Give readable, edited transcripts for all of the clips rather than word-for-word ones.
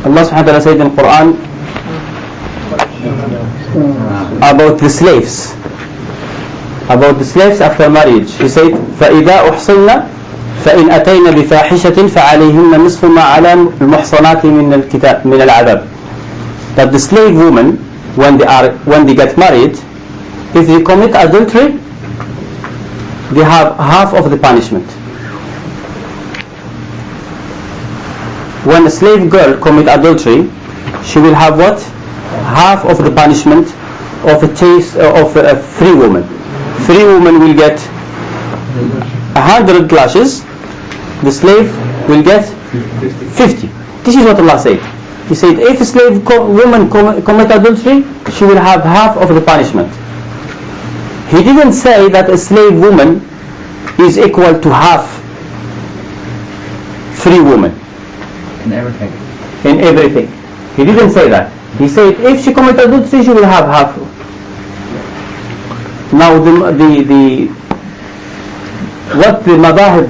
Allah subhanahu wa ta'ala said in the Quran about the slaves. About the slaves after marriage. He said, فَإِذَا أُحْصِنَّ فَإِنْ أَتَيْنَ بِفَاحِشَةٍ فَعَلَيْهِنَّ نِصْفُ مَا عَلَى الْمُحْصَنَاتِ مِنَ الْعَذَابِ. That the slave women, when they get married, if they commit adultery, they have half of the punishment. When a slave girl commit adultery, she will have what? Half of the punishment of a free woman. Free woman will get 100 lashes. The slave will get 50. This is what Allah said. He said, if a slave woman commit adultery, she will have half of the punishment. He didn't say that a slave woman is equal to half free woman. In everything. In everything. He didn't say that. He said, if she commit adultery, she will have half. Now what the Madhahib,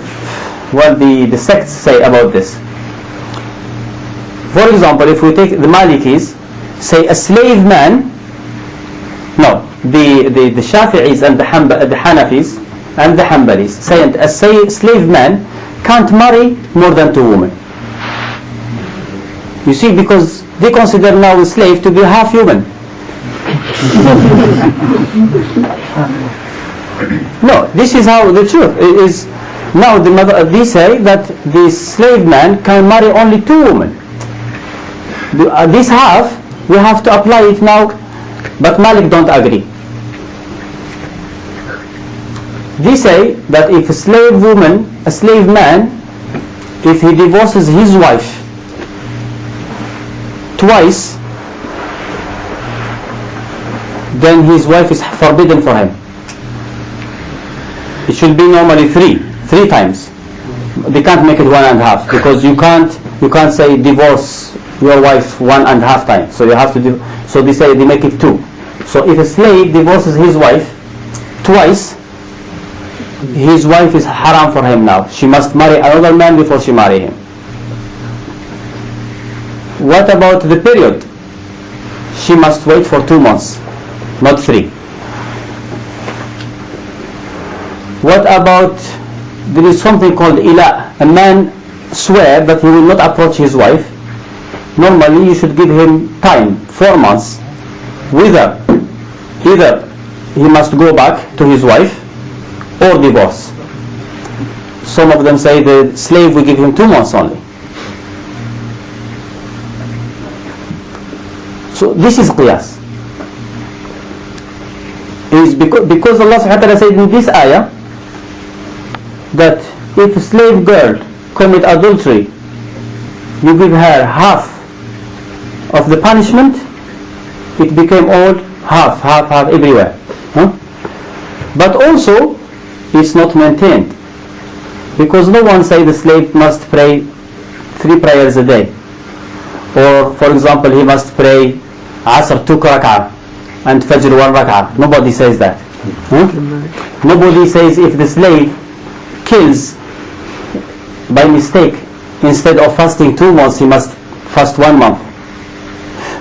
what the sects say about this. For example, if we take the Malikis, say a slave man, no, the Shafi'is and the Hanafis and the Hanbalis say a slave man can't marry more than 2 women. You see, because they consider now a slave to be half human. No, this is how the truth is. Now they say that the slave man can marry only 2 women. This half, we have to apply it now, but Malik don't agree. They say that if a slave man, if he divorces his wife twice, then his wife is forbidden for him. It should be normally 3 times. They can't make it 1.5, because you can't say divorce your wife 1.5 times. So you have to so they say they make it 2. So if a slave divorces his wife twice, his wife is haram for him now. She must marry another man before she marry him. What about the period? She must wait for 2 months, not 3. What about, there is something called ila. A man swear that he will not approach his wife. Normally you should give him time, 4 months. Either he must go back to his wife or divorce. Some of them say the slave will give him 2 months only. So this is Qiyas. Is because Allah subhanahu wa ta'ala said in this ayah that if a slave girl commit adultery, you give her half of the punishment, it became all half everywhere. But also it's not maintained, because no one say the slave must pray 3 prayers a day, or for example he must pray Asr 2 rak'ah and Fajr 1 rak'ah. Nobody says that. Nobody says if the slave kills by mistake, instead of fasting 2 months he must fast 1 month.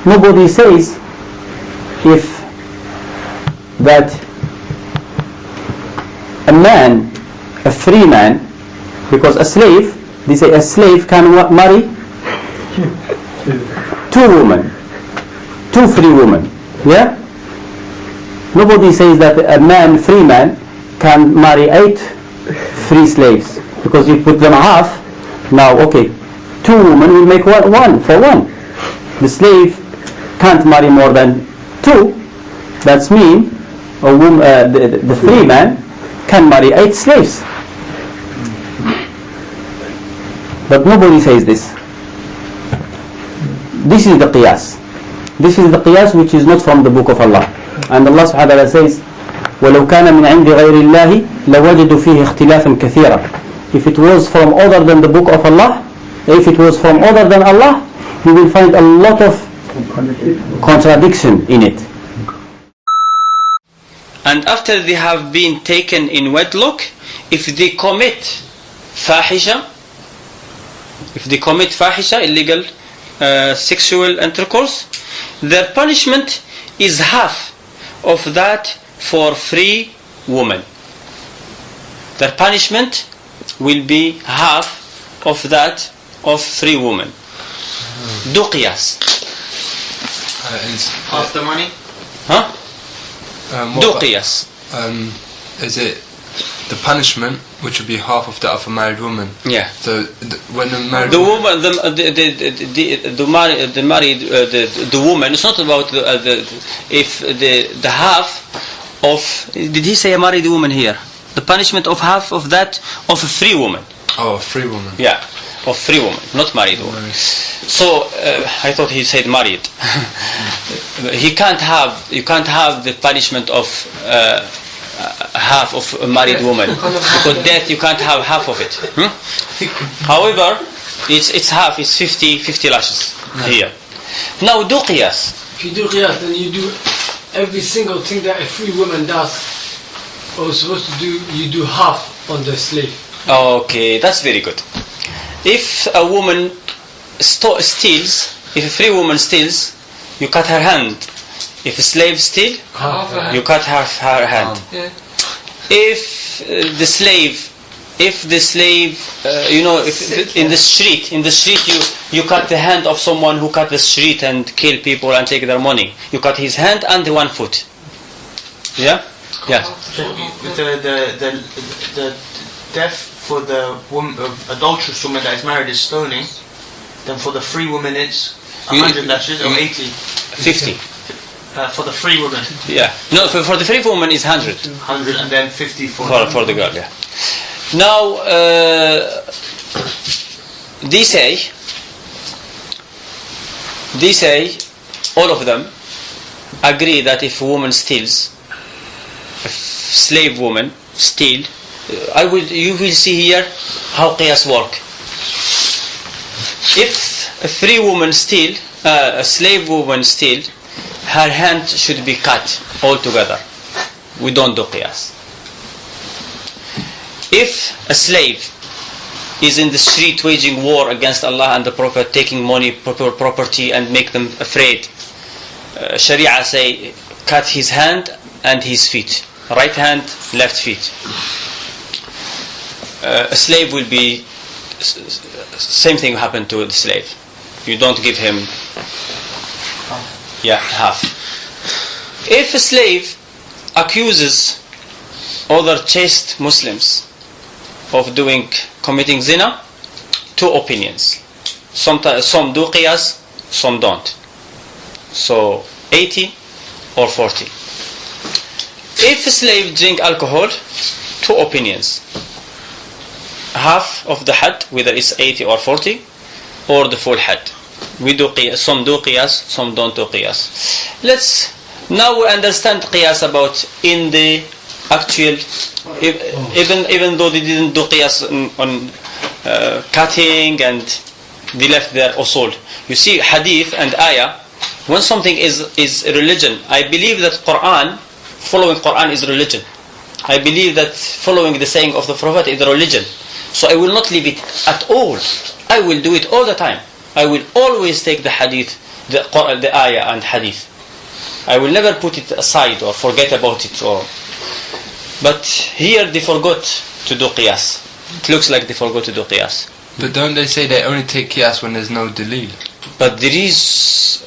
Nobody says if that a man, a free man, because a slave, they say a slave can marry 2 women, 2 free women. Yeah? Nobody says that a man, free man, can marry 8 free slaves, because you put them half. Now, okay, 2 women will make one for one. The slave can't marry more than 2. That's mean a woman, the free man can marry 8 slaves. But nobody says this. This is the Qiyas. This is the Qiyas which is not from the book of Allah. And Allah subhanahu wa ta'ala says, وَلَوْ كَانَ مِنْ عِنْدِ غَيْرِ اللَّهِ لَوَجَدُوا فِيهِ اخْتِلَافًا كَثِيرًا. If it was from other than the book of Allah, if it was from other than Allah, you will find a lot of contradiction in it. And after they have been taken in wedlock, if they commit fahisha, illegal sexual intercourse, their punishment is half of that for free women. Their punishment will be half of that of free women. Do qiyas. Half the money? Huh? Do qiyas. Is it the punishment, which would be half of that of a married woman? Yeah. So when a married The woman, the woman. It's not about the half of. Did he say a married woman here? The punishment of half of that of a free woman. Oh, a free woman. Yeah, of free woman, not married woman. So I thought he said married. You can't have the punishment of half of a married woman, because death you can't have half of it. However, it's half. It's 50 lashes here. Now do qiyas. If you do qiyas, then you do every single thing that a free woman does or is supposed to do. You do half on the slave. Okay, that's very good. If a woman steals, if a free woman steals, you cut her hand. If a slave steals, you cut her hand. If the slave, if in the street you cut the hand of someone who cut the street and kill people and take their money, you cut his hand and the one foot. Yeah. Yeah. The death for the adulterous woman that is married is stoning. Then for the free woman it's 100 lashes or 80. 50. For the free woman. Yeah. No, for the free woman is 100. 100 and then 50 for the girl. Yeah. Now they say all of them agree that if a woman steals, a slave woman steal, you will see here how qiyas work. If a free woman steal, a slave woman steal, her hand should be cut altogether. We don't do qiyas. If a slave is in the street waging war against Allah and the Prophet, taking money, property, and make them afraid, Sharia say cut his hand and his feet, right hand, left feet. A slave will be same thing happen to the slave. You don't give him half. If a slave accuses other chaste Muslims of committing zina, two opinions. Some do qiyas, some don't. So 80 or 40. If a slave drink alcohol, two opinions. Half of the had, whether it's 80 or 40, or the full had. We do qiyas, some do qiyas, some don't do qiyas. Let's now understand qiyas about in the actual, even though they didn't do qiyas on cutting and they left their usul. You see, hadith and ayah, when something is religion, I believe that following Quran is religion. I believe that following the saying of the Prophet is religion. So I will not leave it at all. I will do it all the time. I will always take the hadith, the ayah and hadith. I will never put it aside or forget about it. But here they forgot to do qiyas. It looks like they forgot to do qiyas. But don't they say they only take qiyas when there's no dalil? But there is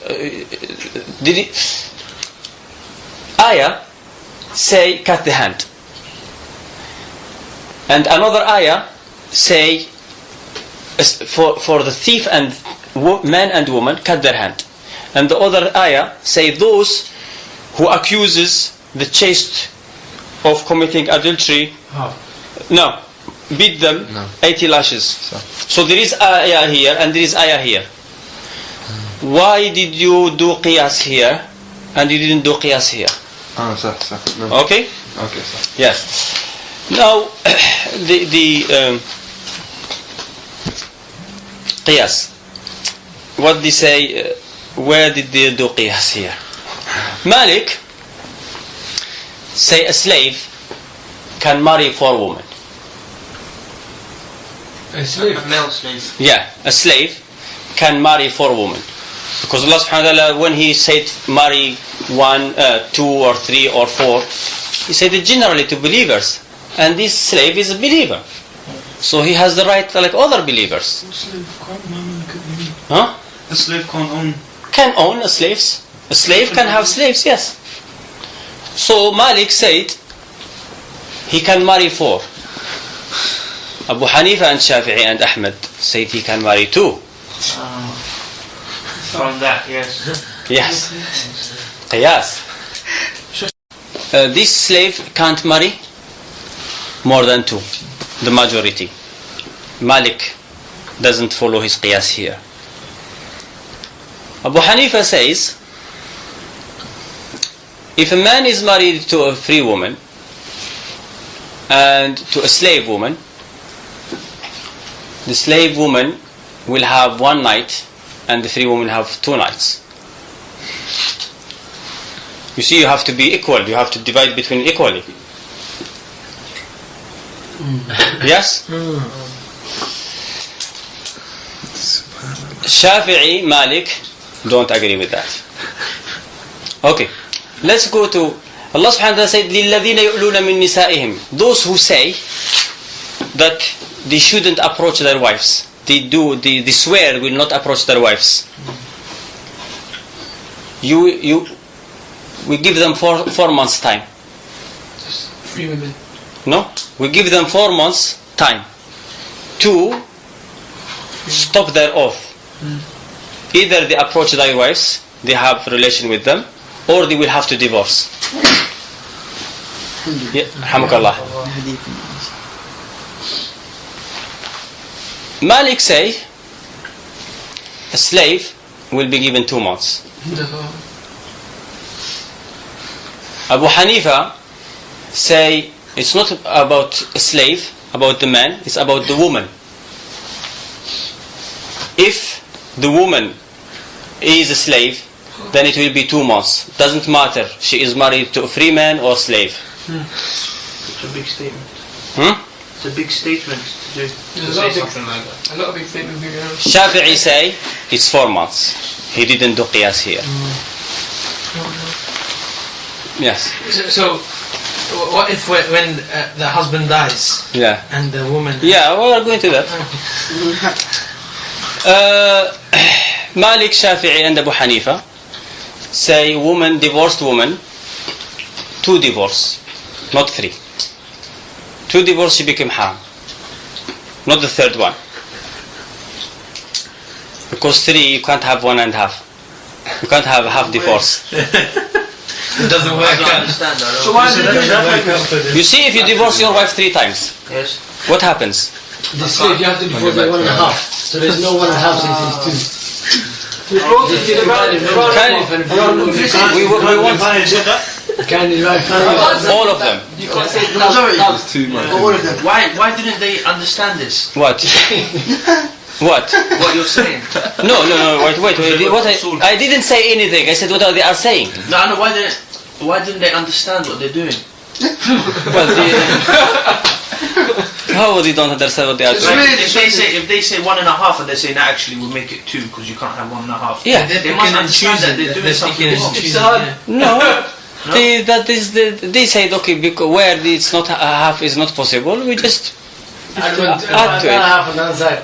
ayah say cut the hand, and another ayah say for the thief and man and woman cut their hand, and the other ayah say those who accuses the chaste of committing adultery, beat them 80 lashes. So there is ayah here and there is ayah here. Why did you do qiyas here and you didn't do qiyas here? No. Okay? Okay, sir. Yes. Now, the qiyas. What they say, where did they do qiyas here? Malik say a slave can marry 4 women. A slave? A male slave. Yeah, a slave can marry 4 women. Because Allah subhanahu wa ta'ala, when He said marry 1, 2 or 3 or 4, He said it generally to believers. And this slave is a believer. So he has the right like other believers. Huh? A slave can't own. Can own a slaves. A slave can have slaves, yes. So Malik said he can marry 4. Abu Hanifa and Shafi'i and Ahmed said he can marry 2. From that, yes. Yes. Qiyas. This slave can't marry more than 2. The majority. Malik doesn't follow his qiyas here. Abu Hanifa says, if a man is married to a free woman and to a slave woman, the slave woman will have 1 night and the free woman have 2 nights. You see, you have to be equal. You have to divide between equally. Yes? Shafi'i, Malik don't agree with that. Okay, let's go to Allah subhanahu wa ta'ala said لِلَّذِينَ يُؤْلُونَ مِن نِسَائِهِمْ. Those who say that they shouldn't approach their wives. They swear will not approach their wives. We give them 4 months time. Free women. No? We give them 4 months time to stop their oath. Either they approach their wives, they have relation with them, or they will have to divorce. Yeah, Alhamdulillah. Malik say a slave will be given 2 months. Abu Hanifa say it's not about a slave, about the man, it's about the woman. If the woman is a slave, then it will be 2 months. Doesn't matter, she is married to a free man or slave. It's a big statement. It's a big statement to do. To say something like that. A lot of big statements. Shafi'i say it's 4 months. He didn't do qiyas here. Yes. So what if when the husband dies Yeah. and the woman... Yeah, we are going to that. Malik, Shafi'i and Abu Hanifa say divorced woman, 2 divorce, not 3. 2 divorce, she became haram. Not the 3rd one. Because 3, you can't have 1 and half. You can't have half divorce. It doesn't work out. Understand that. So why did that? You see, if you divorce your wife 3 times, Yes. what happens? The slave, you have to divorce by 1.5. So there's no 1.5, so it's 2. We want all of them. You can't say Why didn't they understand this? What? What? What you're saying? No. Wait. What I didn't say anything. I said what they are saying. No, I know. Why didn't they understand what they're doing? Well, how they don't understand what they are doing? Like, if they say 1.5 and they say no, actually we'll make it 2 because you can't have 1.5. Yeah. They must understand that they're doing something wrong. No. They said okay, because where it's not a half is not possible, we just add to it. Half on the other side.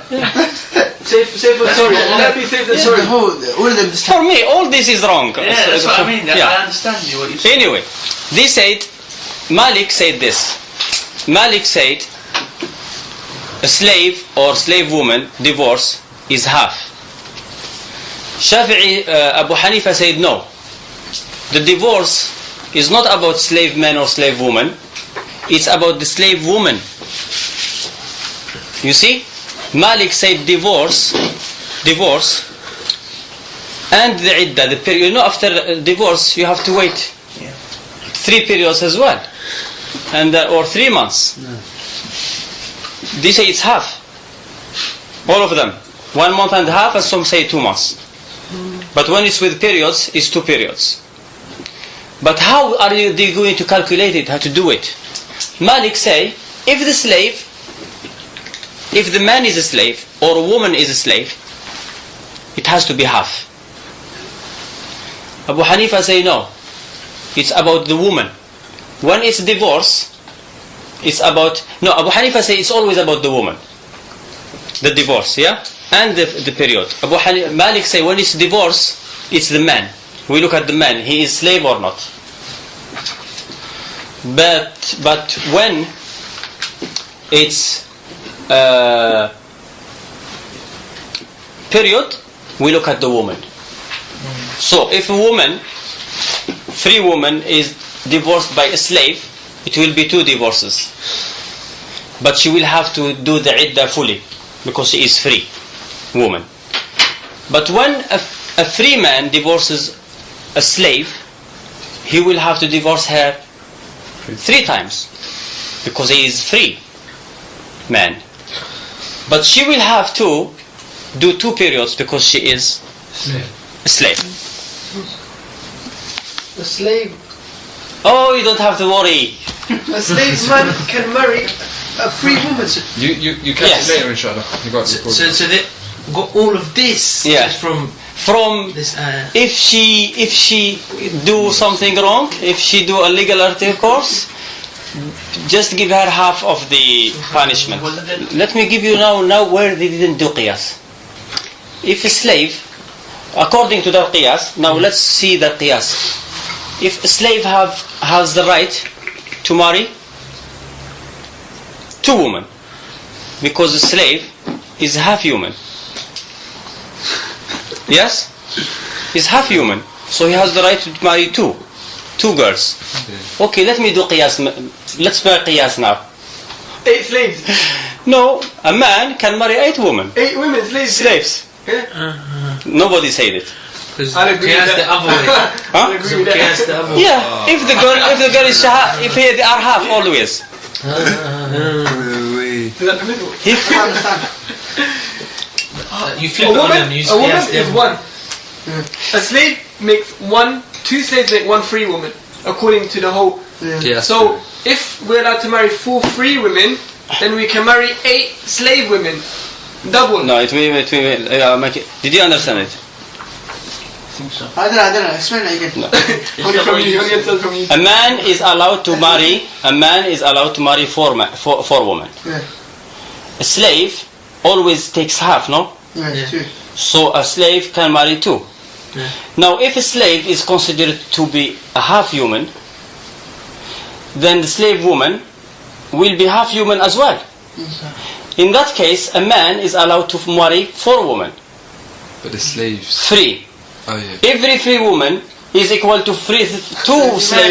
Save the story. Let me save the story. For me, all this is wrong. Yeah, that's what I mean. Yeah. I understand you what you're saying. Anyway, they said, Malik said this. Malik said, a slave or slave woman divorce is half. Shafi'i, Abu Hanifa said no. The divorce is not about slave man or slave woman. It's about the slave woman. You see, Malik said divorce, and the iddah, the period. You know, after divorce you have to wait 3 periods as well, and or 3 months. They say it's half. All of them, 1 month and a half, and some say 2 months. But when it's with periods, it's 2 periods. But how are they going to calculate it? How to do it? Malik say, if the man is a slave or a woman is a slave, it has to be half. Abu Hanifa say no, it's about the woman. When it's divorce, it's about, no, Abu Hanifa say it's always about the woman, the divorce, yeah, and the period. Malik say when it's divorce, it's the man. We look at the man, he is slave or not. But when it's period, we look at the woman. So if a woman, free woman, is divorced by a slave, it will be 2 divorces. But she will have to do the iddah fully, because she is free woman. But when a free man divorces a slave, he will have to divorce her 3 times, because he is free man. But she will have to do 2 periods, because she is a slave. A slave. Oh, you don't have to worry. A slave man can marry a free woman. You catch Yes. it later, inshallah. You got it. So they got all of this Yeah. from From this. if she do something wrong, if she do illegal intercourse, just give her half of the punishment. Let me give you now where they didn't do qiyas. If a slave, according to the qiyas, now let's see the qiyas. If a slave has the right to marry 2 women, because a slave is half human. Yes? He's half human, so he has the right to marry 2 girls. Okay, let me do qiyas. Let's make qiyas now. 8 slaves. No, a man can marry 8 women. 8 women slaves. Slaves. Nobody said it. I'll agree with the that. other way. Huh? Agree with that. Qiyas the other way. Yeah, if the girl is if they are half always. Is that permissible? If You flip it on them. You A woman qiyas the is other way. 1. A slave makes 2 slaves make 1 free woman, according to the whole. Yeah. So, if we're allowed to marry 4 free women, then we can marry 8 slave women. Double. no, it will make it. Did you understand it? I don't know. Explain it again. Only from you, only until from you. A man is allowed to marry 4 women. Yeah. A slave always takes half, no? Yeah, it's true. So a slave can marry 2. Now if a slave is considered to be a half human, then the slave woman will be half human as well. In that case, a man is allowed to marry 4 women. But the slaves. Free. Oh yeah. Every free woman is equal to 2 slave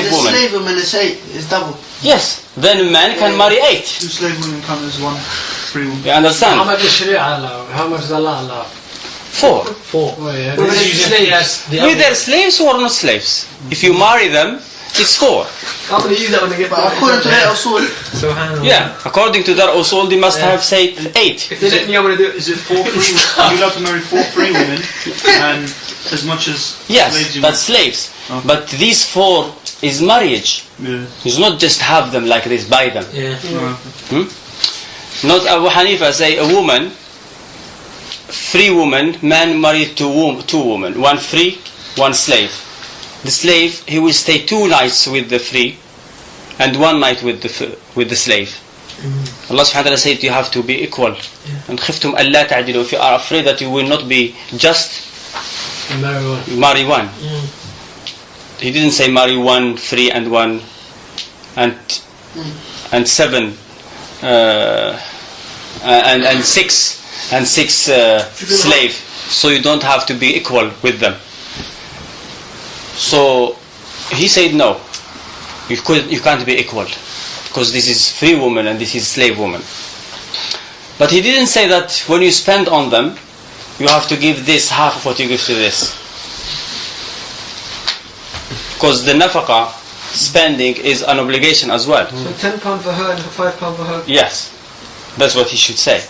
The women. slave woman is 8. It's double. Yes. Then a man can marry 8. 2 slave women come as 1 free woman. You How understand? much does Sharia allow? How much does Allah allow? 4. Oh yeah. Well, This is using slaves. qiyas the other Whether way. slaves or not slaves. If you marry them, it's 4. I'm going to use that when I get But according to their usul, Subhanallah. Yeah. According to their usul, they must have said 8. If they let me, I'm going to do it. Is it 4 free? You're allowed to marry 4 free women, and as much as Yes, slaves you that's slaves. Okay. But these 4 is marriage. Yeah. It's not just have them like this, buy them. Yeah. Not Abu Hanifa say a woman, free woman, man married 2 women, 1 free, 1 slave. The slave, he will stay 2 nights with the free and 1 night with the slave. Allah subhanahu wa ta'ala said you have to be equal. And خفتم ألا تعدلوا, if you are afraid that you will not be just, Marry 1. marry 1. He didn't say marry 1 free and 1 and 7 and 6 slave, so you don't have to be equal with them. So he said no, you can't be equal, because this is free woman and this is slave woman. But he didn't say that when you spend on them, you have to give this half of what you give to this, because the nafaqa spending is an obligation as well. So £10 for her and £5 for her. Yes, that's what he should say.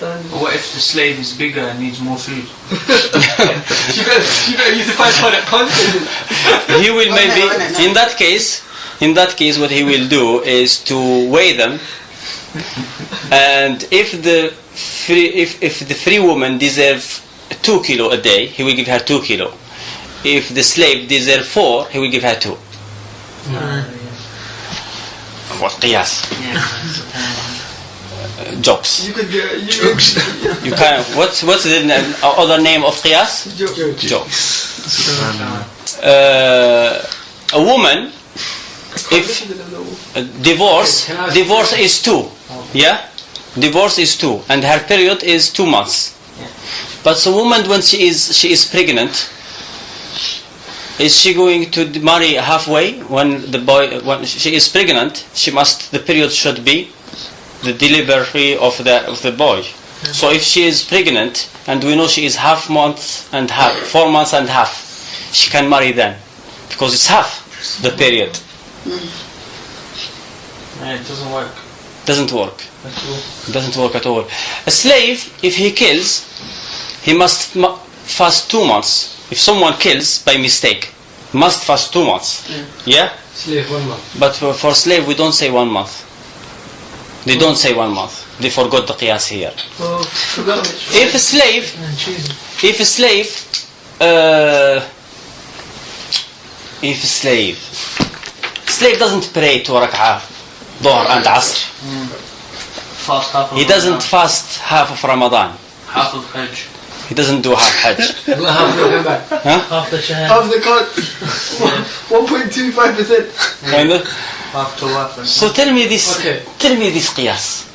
What if the slave is bigger and needs more food? She better use the £5 at punch. He will maybe, in that case, what he will do is to weigh them, and if the free woman deserves 2 kilo a day, he will give her 2 kilo. If the slave deserve 4, he will give her 2. What qiyas? Jokes. You could You can. What's the other name of qiyas? Jokes. A woman, if divorce is 2, yeah, divorce is 2, and her period is 2 months. But a woman, when she is pregnant, is she going to marry halfway? When she is pregnant, the period should be the delivery of the boy. So if she is pregnant and we know she is 4 months and half, she can marry then, because it's half the period. It doesn't work. Doesn't work. At all. Doesn't work at all. A slave, if he kills, he must fast 2 months. If someone kills by mistake, must fast 2 months. Yeah? Slave 1 month. But for slave, we don't say 1 month. They don't say 1 month. They forgot the qiyas here. If a slave doesn't pray 2 rak'ah, Dhuhr and Asr. Fast half of He doesn't fast half of Ramadan. half of Hajj. He doesn't do half Hajj. Half the shahad. Half the cut. 1.25%. Kind of. Half tawaf. So tell me this. Okay. Tell me this qiyas.